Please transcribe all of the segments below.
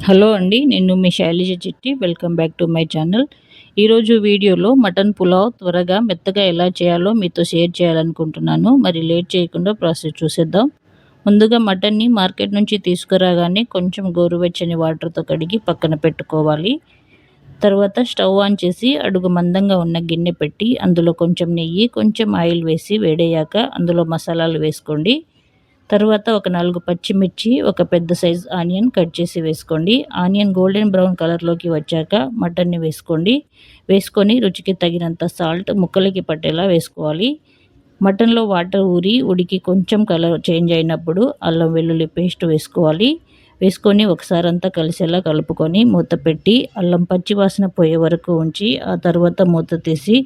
Hello అండి, నేను మీ శైలజ చిట్టి. Welcome back to my channel. ఈరోజు వీడియోలో మటన్ పులావ్ త్వరగా మెత్తగా ఎలా చేయాలో మీతో షేర్ చేయాలనుకుంటున్నాను. మరి లేట్ చేయకుండా ప్రాసెస్ చూసేద్దాం. ముందుగా మటన్ని మార్కెట్ నుంచి తీసుకురాగానే కొంచెం గోరువెచ్చని వాటర్తో కడిగి పక్కన పెట్టుకోవాలి. తర్వాత స్టవ్ ఆన్ చేసి అడుగు మందంగా ఉన్న గిన్నె పెట్టి అందులో కొంచెం నెయ్యి, కొంచెం ఆయిల్ వేసి వేడయ్యాక అందులో మసాలాలు వేసుకోండి. తర్వాత ఒక 4 పచ్చిమిర్చి, ఒక పెద్ద సైజ్ ఆనియన్ కట్ చేసి వేసుకోండి. ఆనియన్ గోల్డెన్ బ్రౌన్ కలర్లోకి వచ్చాక మటన్ని వేసుకోండి. వేసుకొని రుచికి తగినంత సాల్ట్ ముక్కలకి పట్టేలా వేసుకోవాలి. మటన్లో వాటర్ ఊరి ఉడికి కొంచెం కలర్ చేంజ్ అయినప్పుడు అల్లం వెల్లుల్లి పేస్ట్ వేసుకోవాలి. వేసుకొని ఒకసారి అంతా కలిసేలా కలుపుకొని మూత పెట్టి అల్లం పచ్చి వాసన పోయే వరకు ఉంచి ఆ తర్వాత మూత తీసి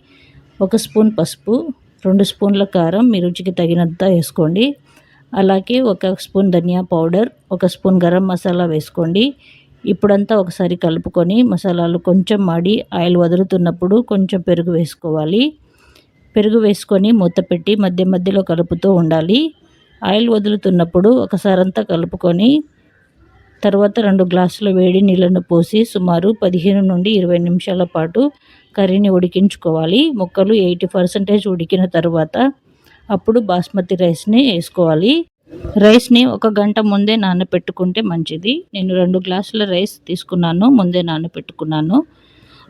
1 స్పూన్ పసుపు, 2 స్పూన్ల కారం మీ రుచికి తగినంత వేసుకోండి. అలాగే 1 స్పూన్ ధనియా పౌడర్, 1 స్పూన్ గరం మసాలా వేసుకోండి. ఇప్పుడంతా ఒకసారి కలుపుకొని మసాలాలు కొంచెం మాడి ఆయిల్ వదులుతున్నప్పుడు కొంచెం పెరుగు వేసుకోవాలి. పెరుగు వేసుకొని మూత పెట్టి మధ్య మధ్యలో కలుపుతూ ఉండాలి. ఆయిల్ వదులుతున్నప్పుడు ఒకసారి అంతా కలుపుకొని తర్వాత 2 గ్లాసుల వేడి నీళ్ళను పోసి సుమారు 15 నుండి 20 నిమిషాల పాటు కర్రీని ఉడికించుకోవాలి. ముక్కలు 80% ఉడికిన తర్వాత అప్పుడు బాస్మతి రైస్ని వేసుకోవాలి. రైస్ని 1 గంట ముందే నానబెట్టుకుంటే మంచిది. నేను 2 గ్లాసుల రైస్ తీసుకున్నాను, ముందే నానబెట్టుకున్నాను.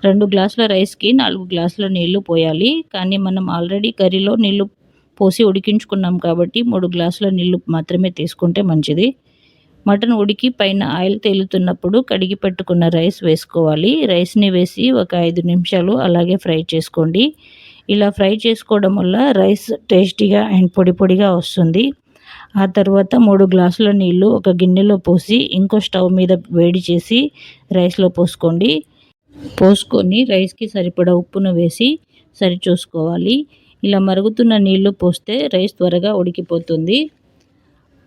2 గ్లాసుల రైస్కి 4 గ్లాసుల నీళ్లు పోయాలి. కానీ మనం ఆల్రెడీ కర్రీలో నీళ్లు పోసి ఉడికించుకున్నాం కాబట్టి 3 గ్లాసుల నీళ్లు మాత్రమే తీసుకుంటే మంచిది. మటన్ ఉడికి పైన ఆయిల్ తేలుతున్నప్పుడు కడిగి పెట్టుకున్న రైస్ వేసుకోవాలి. రైస్ని వేసి ఒక 5 నిమిషాలు అలాగే ఫ్రై చేసుకోండి. ఇలా ఫ్రై చేసుకోవడం వల్ల రైస్ టేస్టీగా అండ్ పొడి పొడిగా వస్తుంది. ఆ తర్వాత 3 గ్లాసుల నీళ్లు ఒక గిన్నెలో పోసి ఇంకో స్టవ్ మీద వేడి చేసి రైస్లో పోసుకొని రైస్కి సరిపడా ఉప్పును వేసి సరిచూసుకోవాలి. ఇలా మరుగుతున్న నీళ్లు పోస్తే రైస్ త్వరగా ఉడికిపోతుంది.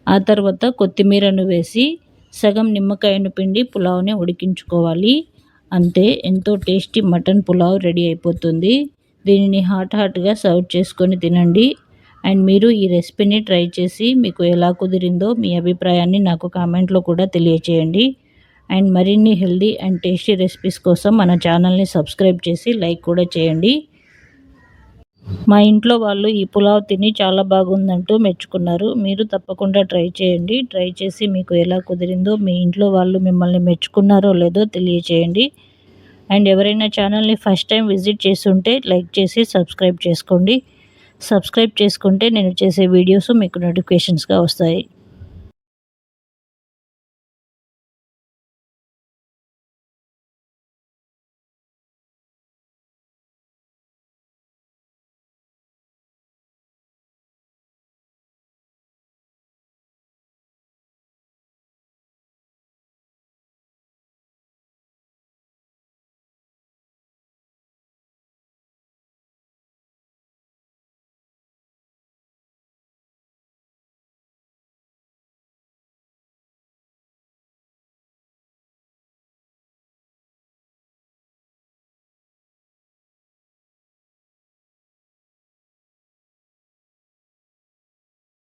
ఆ తర్వాత కొత్తిమీరను వేసి సగం నిమ్మకాయను పిండి పులావ్ని ఉడికించుకోవాలి. అంతే, ఎంతో టేస్టీ మటన్ పులావ్ రెడీ అయిపోతుంది. దీనిని హాట్గా సర్వ్ చేసుకొని తినండి. అండ్ మీరు ఈ రెసిపీని ట్రై చేసి మీకు ఎలా కుదిరిందో మీ అభిప్రాయాన్ని నాకు కామెంట్లో కూడా తెలియచేయండి. అండ్ మరిన్ని హెల్దీ అండ్ టేస్టీ రెసిపీస్ కోసం మన ఛానల్ని సబ్స్క్రైబ్ చేసి లైక్ కూడా చేయండి. మా ఇంట్లో వాళ్ళు ఈ పులావ్ తిని చాలా బాగుందంటూ మెచ్చుకున్నారు. మీరు తప్పకుండా ట్రై చేయండి. ట్రై చేసి మీకు ఎలా కుదిరిందో, మీ ఇంట్లో వాళ్ళు మిమ్మల్ని మెచ్చుకున్నారో లేదో తెలియచేయండి. అండ్ ఎవరైనా ఛానల్ని ఫస్ట్ టైం విజిట్ చేస్తుంటే లైక్ చేసి సబ్స్క్రైబ్ చేసుకోండి. సబ్స్క్రైబ్ చేసుకుంటే నేను చేసే వీడియోస్ మీకు నోటిఫికేషన్స్గా వస్తాయి.